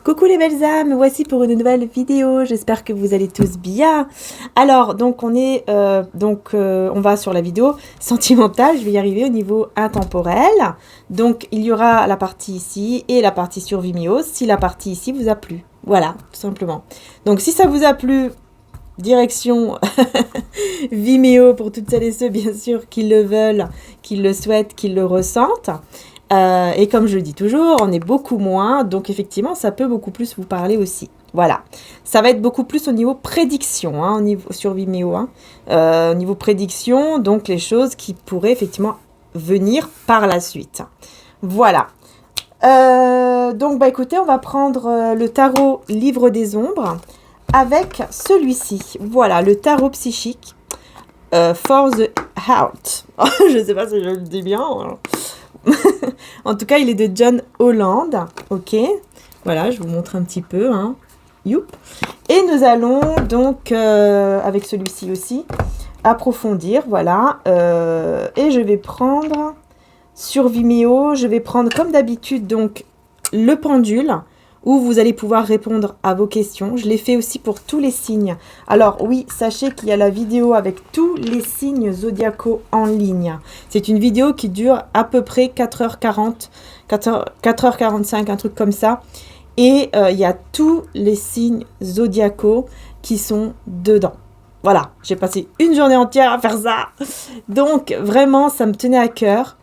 Coucou les belles âmes, voici pour une nouvelle vidéo, j'espère que vous allez tous bien. Alors, donc on va sur la vidéo sentimentale, je vais y arriver au niveau intemporel. Donc, il y aura la partie ici et la partie sur Vimeo, si la partie ici vous a plu. Voilà, tout simplement. Donc, si ça vous a plu, direction Vimeo pour toutes celles et ceux, bien sûr, qui le veulent, qui le souhaitent, qui le ressentent. Et comme je le dis toujours, on est beaucoup moins, donc effectivement, ça peut beaucoup plus vous parler aussi. Voilà, ça va être beaucoup plus au niveau prédiction, hein, sur Vimeo, hein. Au niveau prédiction, donc les choses qui pourraient effectivement venir par la suite. Voilà. Donc, bah écoutez, on va prendre le tarot Livre des Ombres avec celui-ci. Voilà, le tarot psychique for the Heart. Je ne sais pas si je le dis bien. En tout cas, il est de John Holland. Ok. Voilà, je vous montre un petit peu. Hein. Youp. Et nous allons donc, avec celui-ci aussi, approfondir. Voilà. Et je vais prendre, sur Vimeo, je vais prendre comme d'habitude donc le pendule, où vous allez pouvoir répondre à vos questions. Je l'ai fait aussi pour tous les signes. Alors oui, sachez qu'il y a la vidéo avec tous les signes zodiacaux en ligne. C'est une vidéo qui dure à peu près 4h40, 4h45, un truc comme ça. Et il y a tous les signes zodiacaux qui sont dedans. Voilà, j'ai passé une journée entière à faire ça. Donc vraiment, ça me tenait à cœur,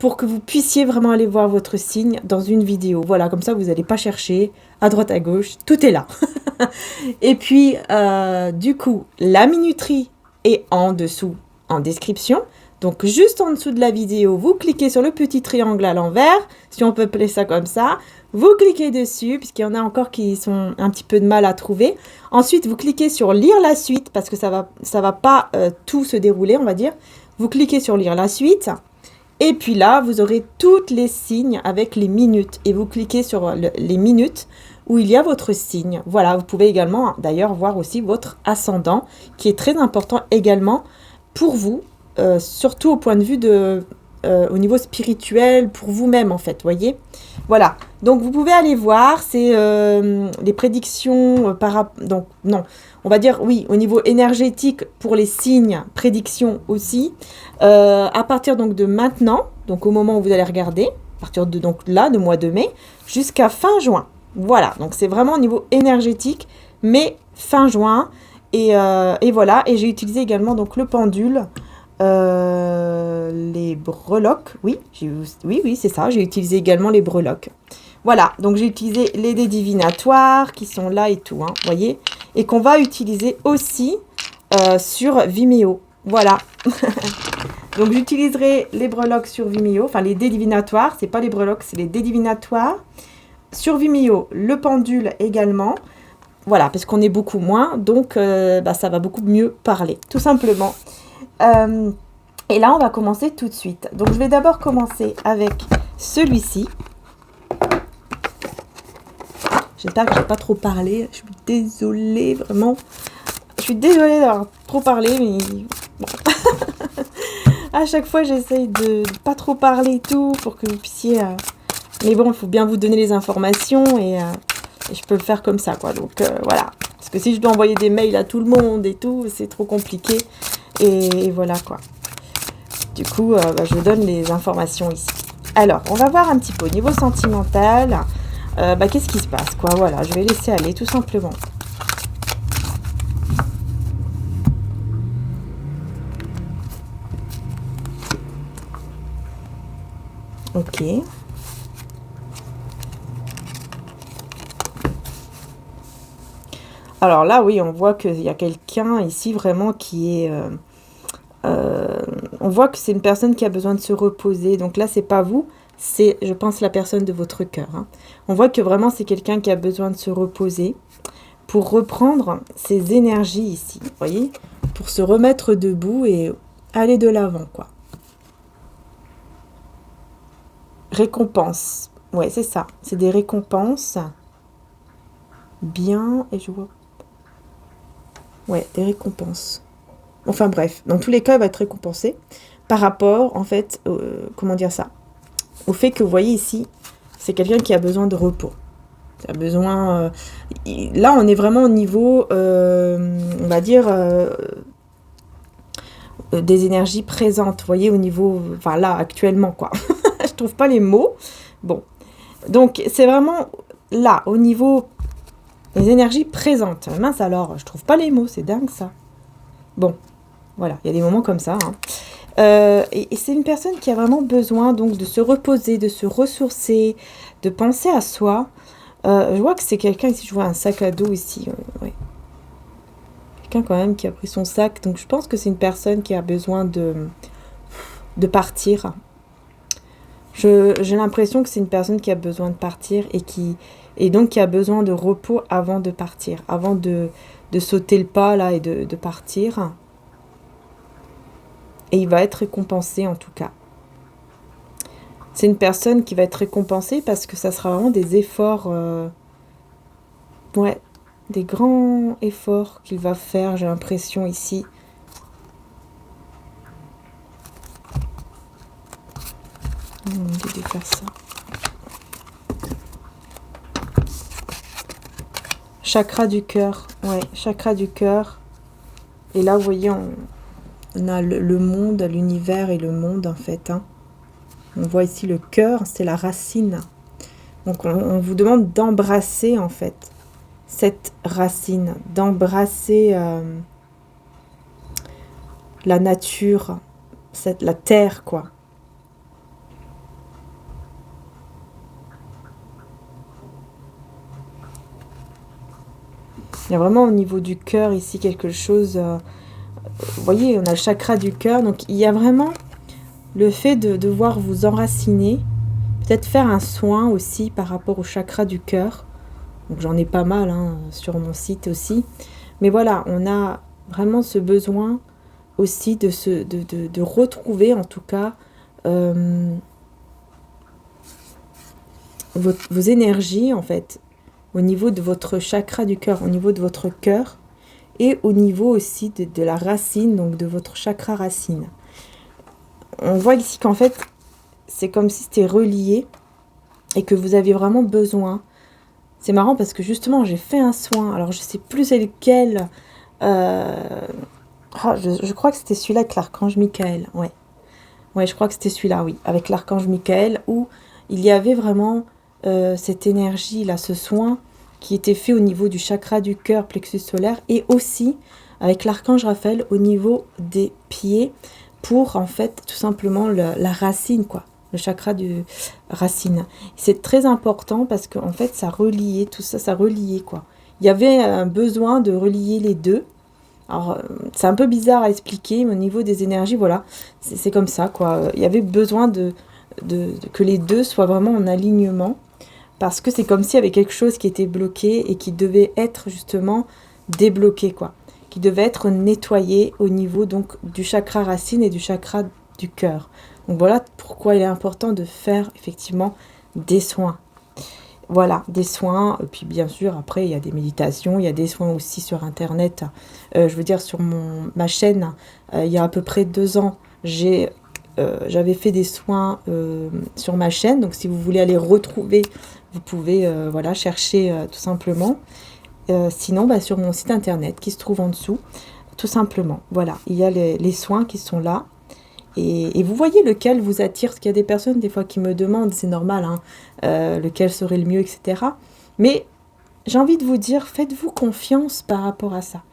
pour que vous puissiez vraiment aller voir votre signe dans une vidéo. Voilà, comme ça, vous n'allez pas chercher à droite, à gauche. Tout est là. Et puis, du coup, la minuterie est en dessous, en description. Donc, juste en dessous de la vidéo, vous cliquez sur le petit triangle à l'envers, si on peut appeler ça comme ça. Vous cliquez dessus, puisqu'il y en a encore qui sont un petit peu de mal à trouver. Ensuite, vous cliquez sur lire la suite, parce que ça va pas tout se dérouler, on va dire. Vous cliquez sur lire la suite. Et puis là, vous aurez toutes les signes avec les minutes. Et vous cliquez sur les minutes où il y a votre signe. Voilà, vous pouvez également d'ailleurs voir aussi votre ascendant, qui est très important également pour vous, surtout au point de vue au niveau spirituel, pour vous-même en fait, voyez. Voilà, donc vous pouvez aller voir, c'est les prédictions donc non, on va dire oui, au niveau énergétique pour les signes, prédictions aussi, à partir donc de maintenant, donc au moment où vous allez regarder, à partir de donc là, de mois de mai, jusqu'à fin juin. Voilà, donc c'est vraiment au niveau énergétique, mais fin juin, et voilà, et j'ai utilisé également donc le pendule, les breloques, oui, c'est ça, j'ai utilisé également les breloques. Voilà, donc j'ai utilisé les dés divinatoires qui sont là et tout, hein, voyez, et qu'on va utiliser aussi sur Vimeo. Voilà. Donc j'utiliserai les breloques sur Vimeo, enfin les dés divinatoires, c'est pas les breloques, c'est les dés divinatoires. Sur Vimeo, le pendule également. Voilà, parce qu'on est beaucoup moins, donc ça va beaucoup mieux parler, tout simplement. Et là, on va commencer tout de suite. Donc, je vais d'abord commencer avec celui-ci. J'espère que je n'ai pas trop parlé. Je suis désolée, vraiment. Je suis désolée d'avoir trop parlé, mais bon. À chaque fois, j'essaye de pas trop parler et tout pour que vous puissiez... Mais bon, il faut bien vous donner les informations et je peux le faire comme ça, quoi. Donc, voilà. Parce que si je dois envoyer des mails à tout le monde et tout, c'est trop compliqué. Et voilà, quoi. Du coup, je vous donne les informations ici. Alors, on va voir un petit peu au niveau sentimental. Qu'est-ce qui se passe, quoi. Voilà, je vais laisser aller, tout simplement. Ok. Alors là, oui, on voit qu'il y a quelqu'un ici vraiment qui est... on voit que c'est une personne qui a besoin de se reposer. Donc là, c'est pas vous, c'est, je pense, la personne de votre cœur. Hein. On voit que vraiment, c'est quelqu'un qui a besoin de se reposer pour reprendre ses énergies ici. Vous voyez, pour se remettre debout et aller de l'avant, quoi. Récompense. Ouais, c'est ça. C'est des récompenses. Bien, et je vois... Ouais, des récompenses. Enfin bref, dans tous les cas, il va être récompensé par rapport, en fait, comment dire ça, au fait que vous voyez ici, c'est quelqu'un qui a besoin de repos. Tu as besoin... là, on est vraiment au niveau, on va dire, des énergies présentes. Vous voyez, au niveau... Enfin, là, actuellement, quoi. Je trouve pas les mots. Bon. Donc, c'est vraiment là, au niveau des énergies présentes. Mince alors, je trouve pas les mots. C'est dingue, ça. Bon. Voilà, il y a des moments comme ça. Hein. Et c'est une personne qui a vraiment besoin donc de se reposer, de se ressourcer, de penser à soi. Je vois que c'est quelqu'un, ici je vois un sac à dos ici. Ouais. Quelqu'un quand même qui a pris son sac. Donc je pense que c'est une personne qui a besoin de partir. J'ai l'impression que c'est une personne qui a besoin de partir et donc qui a besoin de repos avant de partir. Avant de sauter le pas là et de partir. Et il va être récompensé en tout cas. C'est une personne qui va être récompensée parce que ça sera vraiment des efforts, ouais, des grands efforts qu'il va faire, j'ai l'impression ici. On me dit de faire ça. Chakra du cœur, ouais, chakra du cœur. Et là, vous voyez, on a le monde, l'univers et le monde en fait. Hein. On voit ici le cœur, c'est la racine. Donc on vous demande d'embrasser en fait cette racine, d'embrasser la nature, la terre quoi. Il y a vraiment au niveau du cœur ici quelque chose... vous voyez, on a le chakra du cœur. Donc, il y a vraiment le fait de devoir vous enraciner. Peut-être faire un soin aussi par rapport au chakra du cœur. Donc, j'en ai pas mal hein, sur mon site aussi. Mais voilà, on a vraiment ce besoin aussi de retrouver, en tout cas, vos énergies, en fait, au niveau de votre chakra du cœur, au niveau de votre cœur. Et au niveau aussi de la racine, donc de votre chakra racine. On voit ici qu'en fait, c'est comme si c'était relié et que vous aviez vraiment besoin. C'est marrant parce que justement, j'ai fait un soin. Alors, je ne sais plus c'est lequel. Je crois que c'était celui-là avec l'archange Michael. Ouais. Ouais, je crois que c'était celui-là, oui. Avec l'archange Michael, où il y avait vraiment cette énergie-là, ce soin qui était fait au niveau du chakra du cœur, plexus solaire, et aussi avec l'archange Raphaël au niveau des pieds, pour en fait tout simplement la racine, quoi, le chakra du racine. C'est très important parce qu'en fait ça reliait, tout ça, ça reliait, quoi. Il y avait un besoin de relier les deux. Alors, c'est un peu bizarre à expliquer, mais au niveau des énergies, voilà, c'est comme ça, quoi. Il y avait besoin que les deux soient vraiment en alignement. Parce que c'est comme s'il y avait quelque chose qui était bloqué et qui devait être justement débloqué, quoi. Qui devait être nettoyé au niveau donc du chakra racine et du chakra du cœur. Donc voilà pourquoi il est important de faire effectivement des soins. Voilà, des soins. Et puis bien sûr, après, il y a des méditations, il y a des soins aussi sur Internet. Je veux dire, sur ma chaîne, il y a à peu près 2 ans, j'avais fait des soins sur ma chaîne. Donc si vous voulez aller retrouver, vous pouvez voilà, chercher tout simplement. Sinon, bah, sur mon site internet qui se trouve en dessous, tout simplement. Voilà, il y a les soins qui sont là. Et vous voyez lequel vous attire. Parce qu'il y a des personnes des fois qui me demandent, c'est normal, hein, lequel serait le mieux, etc. Mais j'ai envie de vous dire, faites-vous confiance par rapport à ça.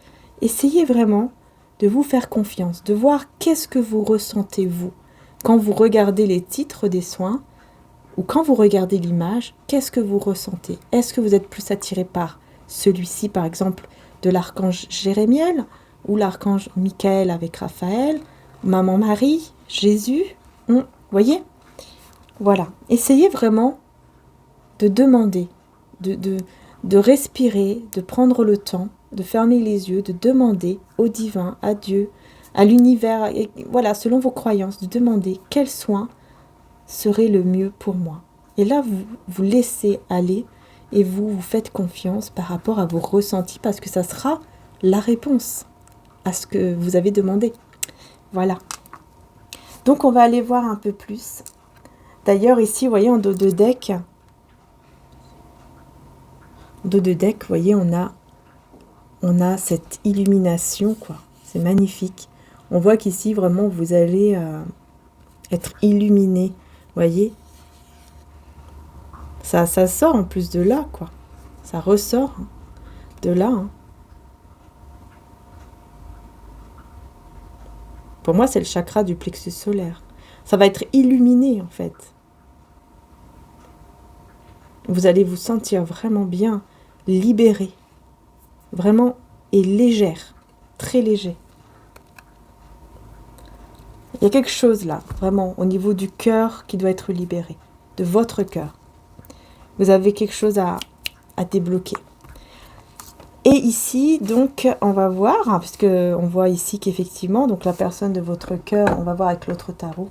Essayez vraiment de vous faire confiance, de voir qu'est-ce que vous ressentez vous. Quand vous regardez les titres des soins, ou quand vous regardez l'image, qu'est-ce que vous ressentez? Est-ce que vous êtes plus attiré par celui-ci, par exemple, de l'archange Jérémiel, ou l'archange Michael avec Raphaël, Maman Marie, Jésus? Voyez? Voilà. Essayez vraiment de demander, de respirer, de prendre le temps, de fermer les yeux, de demander au divin, à Dieu, à l'univers, et voilà, selon vos croyances, de demander quel soin serait le mieux pour moi. Et là, vous vous laissez aller et vous faites confiance par rapport à vos ressentis parce que ça sera la réponse à ce que vous avez demandé. Voilà. Donc, on va aller voir un peu plus. D'ailleurs, ici, vous voyez, en dos de deck, Dos de deck, vous voyez, on a cette illumination, quoi. C'est magnifique. On voit qu'ici, vraiment, vous allez être illuminé. Vous voyez, ça sort en plus de là, quoi. Ça ressort de là. Hein. Pour moi, c'est le chakra du plexus solaire. Ça va être illuminé, en fait. Vous allez vous sentir vraiment bien, libéré. Vraiment, et légère. Très léger. Il y a quelque chose là, vraiment, au niveau du cœur qui doit être libéré. De votre cœur. Vous avez quelque chose à débloquer. Et ici, donc, on va voir, hein, puisque on voit ici qu'effectivement, donc la personne de votre cœur, on va voir avec l'autre tarot,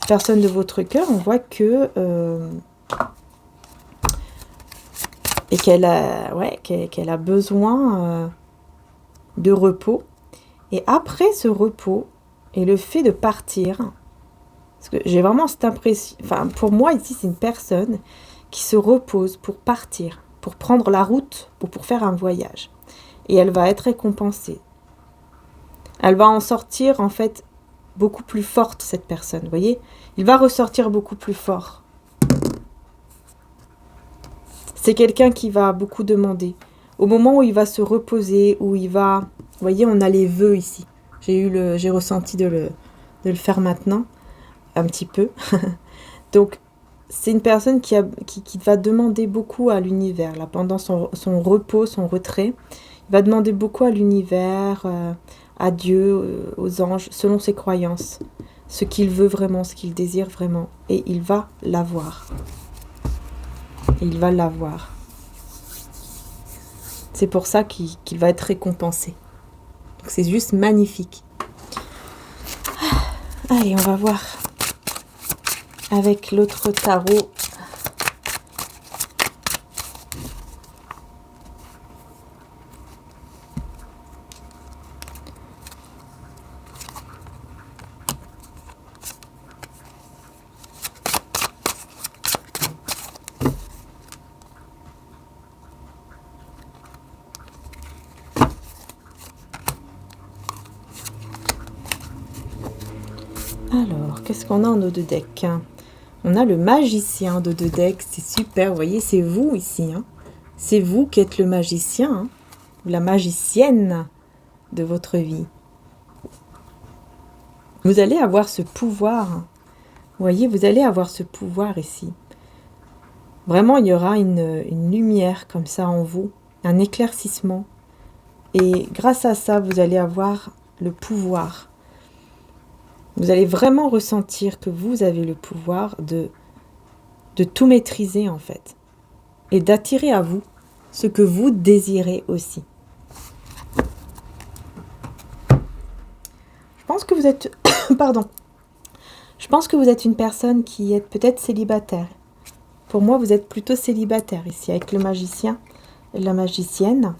la personne de votre cœur, on voit que et qu'elle a besoin de repos. Et après ce repos et le fait de partir, parce que j'ai vraiment cette impression, enfin pour moi ici c'est une personne qui se repose pour partir, pour prendre la route ou pour faire un voyage. Et elle va être récompensée. Elle va en sortir en fait beaucoup plus forte, cette personne, vous voyez. Il va ressortir beaucoup plus fort. C'est quelqu'un qui va beaucoup demander. Au moment où il va se reposer, où il va... Vous voyez, on a les vœux ici. J'ai ressenti de le faire maintenant, un petit peu. Donc, c'est une personne qui va demander beaucoup à l'univers, là, pendant son repos, son retrait. Il va demander beaucoup à l'univers, à Dieu, aux anges, selon ses croyances. Ce qu'il veut vraiment, ce qu'il désire vraiment. Et il va l'avoir. Et il va l'avoir. C'est pour ça qu'il va être récompensé. Donc c'est juste magnifique. Allez, on va voir avec l'autre tarot. Alors, qu'est-ce qu'on a en dos de deck? On a le magicien en dos de deck, c'est super, vous voyez, c'est vous ici. Hein. C'est vous qui êtes le magicien, hein, ou la magicienne de votre vie. Vous allez avoir ce pouvoir, hein. Vous voyez, vous allez avoir ce pouvoir ici. Vraiment, il y aura une lumière comme ça en vous, un éclaircissement. Et grâce à ça, vous allez avoir le pouvoir. Vous allez vraiment ressentir que vous avez le pouvoir de tout maîtriser en fait. Et d'attirer à vous ce que vous désirez aussi. Je pense que vous êtes... Pardon. Je pense que vous êtes une personne qui est peut-être célibataire. Pour moi, vous êtes plutôt célibataire ici, avec le magicien et la magicienne.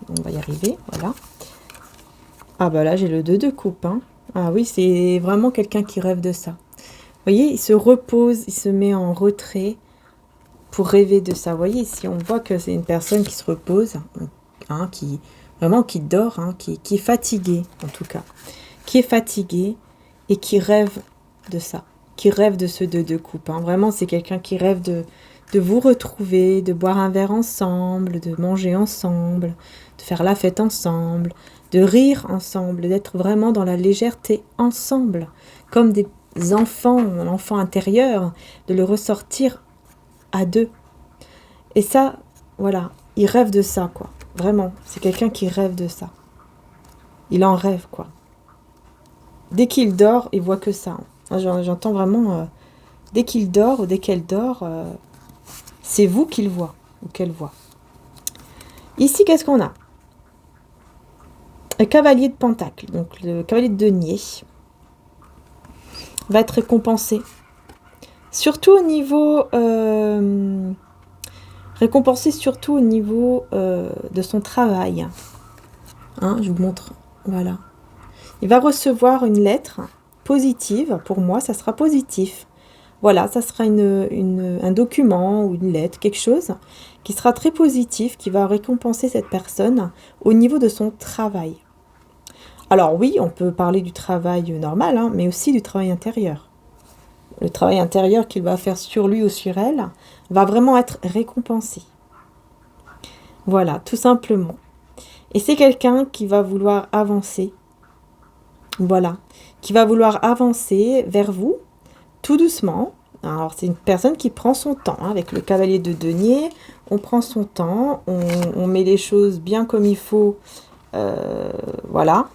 On va y arriver, voilà. Ah bah là, j'ai le 2 de coupe. Hein. Ah oui, c'est vraiment quelqu'un qui rêve de ça. Vous voyez, il se repose, il se met en retrait pour rêver de ça. Vous voyez, ici, on voit que c'est une personne qui se repose, hein, qui dort, hein, qui est fatiguée, en tout cas. Qui est fatiguée et qui rêve de ça. Qui rêve de ce 2 de coupe. Hein. Vraiment, c'est quelqu'un qui rêve de vous retrouver, de boire un verre ensemble, de manger ensemble, de faire la fête ensemble, de rire ensemble, d'être vraiment dans la légèreté ensemble, comme des enfants, un enfant intérieur, de le ressortir à deux. Et ça, voilà, il rêve de ça, quoi. Vraiment, c'est quelqu'un qui rêve de ça. Il en rêve, quoi. Dès qu'il dort, il voit que ça. Moi, j'entends vraiment, dès qu'il dort ou dès qu'elle dort, c'est vous qu'il voit ou qu'elle voit. Ici, qu'est-ce qu'on a? Le cavalier de Pentacle, donc le cavalier de denier, va être récompensé. Surtout au niveau... récompensé surtout au niveau de son travail. Hein, je vous montre. Voilà. Il va recevoir une lettre positive. Pour moi, ça sera positif. Voilà, ça sera un document ou une lettre, quelque chose qui sera très positif, qui va récompenser cette personne au niveau de son travail. Alors oui, on peut parler du travail normal, hein, mais aussi du travail intérieur. Le travail intérieur qu'il va faire sur lui ou sur elle va vraiment être récompensé. Voilà, tout simplement. Et c'est quelqu'un qui va vouloir avancer. Voilà, qui va vouloir avancer vers vous, tout doucement. Alors, c'est une personne qui prend son temps. Hein. Avec le cavalier de denier, on prend son temps, on met les choses bien comme il faut. Voilà.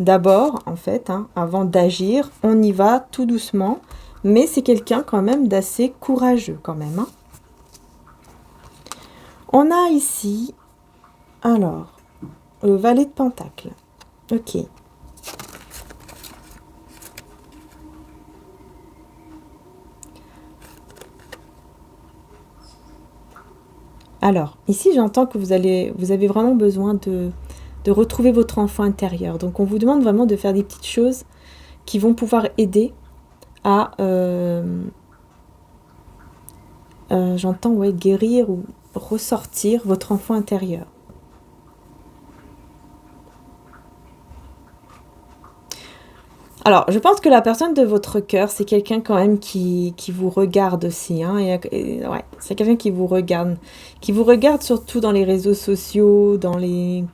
D'abord, en fait, hein, avant d'agir, on y va tout doucement. Mais c'est quelqu'un quand même d'assez courageux quand même. Hein. On a ici, alors, le valet de Pentacle. Ok. Alors, ici, j'entends que vous avez vraiment besoin de retrouver votre enfant intérieur. Donc, on vous demande vraiment de faire des petites choses qui vont pouvoir aider à, j'entends, ouais, guérir ou ressortir votre enfant intérieur. Alors, je pense que la personne de votre cœur, c'est quelqu'un quand même qui vous regarde aussi. Hein, ouais, c'est quelqu'un qui vous regarde surtout dans les réseaux sociaux, dans les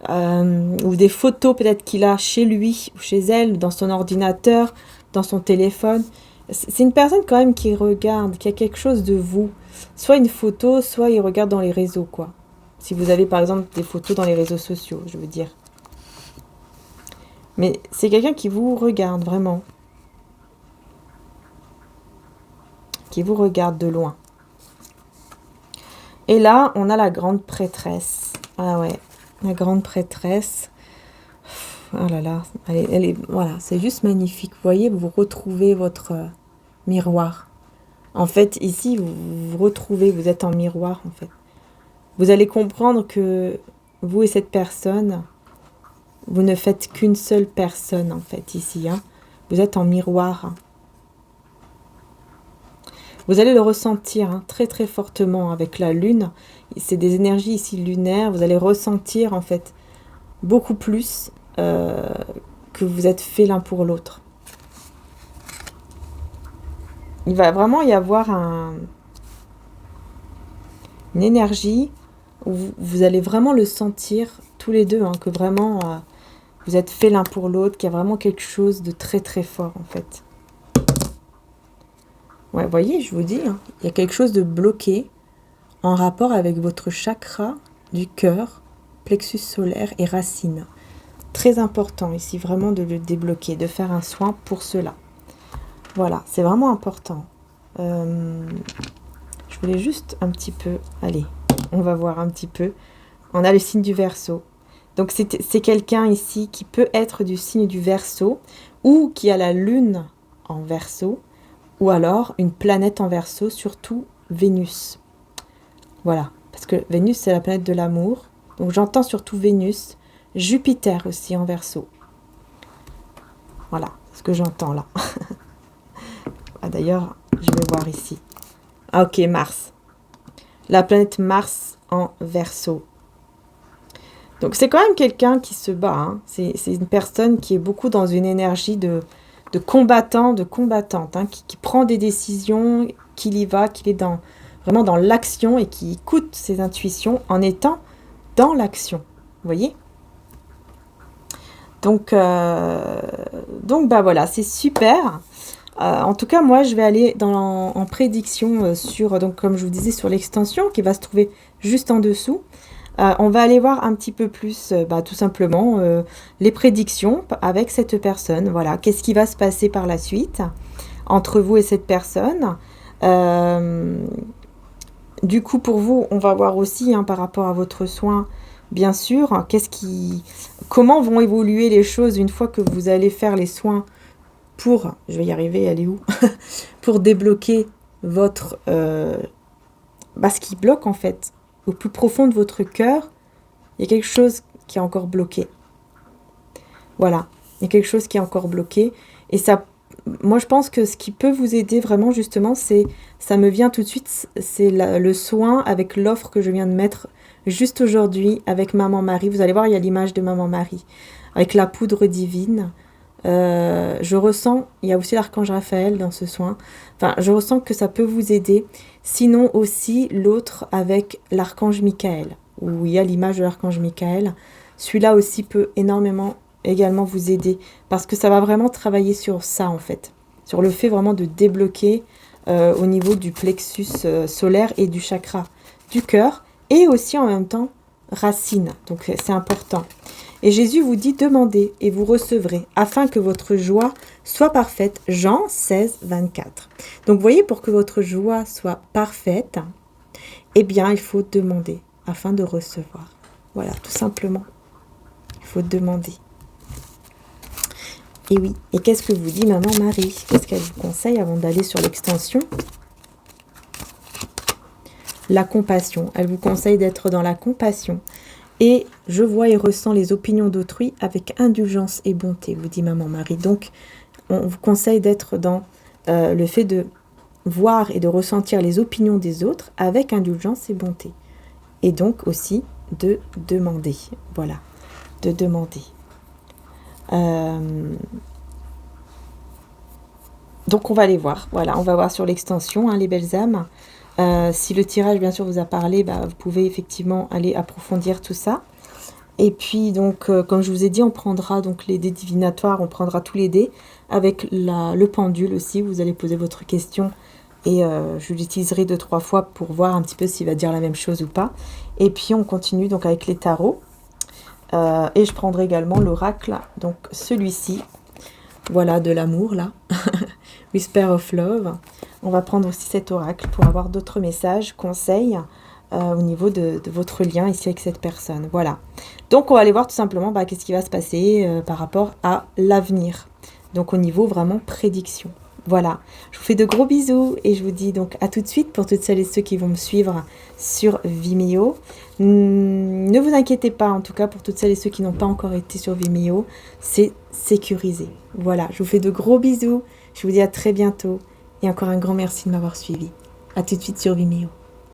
ou des photos peut-être qu'il a chez lui ou chez elle, dans son ordinateur, dans son téléphone. C'est une personne quand même qui regarde, qui a quelque chose de vous. Soit une photo, soit il regarde dans les réseaux, quoi. Si vous avez par exemple des photos dans les réseaux sociaux, je veux dire. Mais c'est quelqu'un qui vous regarde vraiment. Qui vous regarde de loin. Et là, on a la grande prêtresse. Ah ouais, la grande prêtresse. Oh là là, voilà, c'est juste magnifique. Vous voyez, vous retrouvez votre miroir. En fait, ici, vous vous retrouvez, vous êtes en miroir, en fait. Vous allez comprendre que vous et cette personne, vous ne faites qu'une seule personne, en fait, ici. Hein. Vous êtes en miroir. Vous allez le ressentir hein, très, très fortement avec la lune. C'est des énergies ici lunaires. Vous allez ressentir, en fait, beaucoup plus que vous êtes fait l'un pour l'autre. Il va vraiment y avoir une énergie où vous allez vraiment le sentir tous les deux, hein, que vraiment vous êtes fait l'un pour l'autre, qu'il y a vraiment quelque chose de très très fort en fait. Ouais, vous voyez, je vous dis, hein, il y a quelque chose de bloqué en rapport avec votre chakra du cœur, plexus solaire et racine. Très important ici, vraiment de le débloquer, de faire un soin pour cela. Voilà, c'est vraiment important. Je voulais juste un petit peu... Allez, on va voir un petit peu. On a le signe du Verseau. Donc, c'est quelqu'un ici qui peut être du signe du Verseau ou qui a la lune en Verseau ou alors une planète en Verseau, surtout Vénus. Voilà, parce que Vénus, c'est la planète de l'amour. Donc, j'entends surtout Vénus, Jupiter aussi en Verseau. Voilà, ce que j'entends là. Ah, d'ailleurs, je vais voir ici. Ah, ok, Mars. La planète Mars en Verseau. Donc, c'est quand même quelqu'un qui se bat. Hein. C'est une personne qui est beaucoup dans une énergie de combattant, de combattante, hein, qui prend des décisions, qui y va, qui est vraiment dans l'action et qui écoute ses intuitions en étant dans l'action. Vous voyez ? Donc, bah voilà, c'est super. En tout cas, moi, je vais aller en prédiction sur, donc comme je vous disais, sur l'extension qui va se trouver juste en dessous. On va aller voir un petit peu plus, tout simplement, les prédictions avec cette personne. Voilà, qu'est-ce qui va se passer par la suite entre vous et cette personne. Du coup, pour vous, on va voir aussi, hein, par rapport à votre soin, bien sûr, comment vont évoluer les choses une fois que vous allez faire les soins pour, je vais y arriver, elle est où pour débloquer votre, ce qui bloque en fait, au plus profond de votre cœur, il y a quelque chose qui est encore bloqué. Voilà, il y a quelque chose qui est encore bloqué et ça moi, je pense que ce qui peut vous aider vraiment, justement, ça me vient tout de suite, c'est le soin avec l'offre que je viens de mettre juste aujourd'hui avec Maman Marie. Vous allez voir, il y a l'image de Maman Marie avec la poudre divine. Je ressens, il y a aussi l'archange Raphaël dans ce soin. Enfin, je ressens que ça peut vous aider. Sinon aussi, l'autre avec l'archange Michael, où il y a l'image de l'archange Michael. Celui-là aussi peut énormément également vous aider parce que ça va vraiment travailler sur ça en fait, sur le fait vraiment de débloquer au niveau du plexus solaire et du chakra du cœur et aussi en même temps racine, donc c'est important. Et Jésus vous dit demandez et vous recevrez afin que votre joie soit parfaite. Jean 16, 24. Donc vous voyez, pour que votre joie soit parfaite, eh bien il faut demander afin de recevoir. Voilà, tout simplement. Il faut demander. Et oui, et qu'est-ce que vous dit Maman Marie? Qu'est-ce qu'elle vous conseille avant d'aller sur l'extension? La compassion. Elle vous conseille d'être dans la compassion. Et je vois et ressens les opinions d'autrui avec indulgence et bonté, vous dit Maman Marie. Donc, on vous conseille d'être dans le fait de voir et de ressentir les opinions des autres avec indulgence et bonté. Et donc aussi de demander. Voilà, de demander. Donc on va aller voir, voilà, on va voir sur l'extension, hein, les belles âmes. Si le tirage bien sûr vous a parlé, vous pouvez effectivement aller approfondir tout ça. Et puis donc comme je vous ai dit, on prendra donc les dés divinatoires, on prendra tous les dés avec le pendule aussi. Vous allez poser votre question et je l'utiliserai 2-3 fois pour voir un petit peu s'il va dire la même chose ou pas. Et puis on continue donc avec les tarots. Et je prendrai également l'oracle, donc celui-ci, voilà, de l'amour là, Whisper of Love. On va prendre aussi cet oracle pour avoir d'autres messages, conseils au niveau de votre lien ici avec cette personne. Voilà, donc on va aller voir tout simplement qu'est-ce qui va se passer par rapport à l'avenir, donc au niveau vraiment prédiction. Voilà, je vous fais de gros bisous et je vous dis donc à tout de suite pour toutes celles et ceux qui vont me suivre sur Vimeo. Ne vous inquiétez pas, en tout cas pour toutes celles et ceux qui n'ont pas encore été sur Vimeo, c'est sécurisé. Voilà, je vous fais de gros bisous, je vous dis à très bientôt et encore un grand merci de m'avoir suivi. À tout de suite sur Vimeo.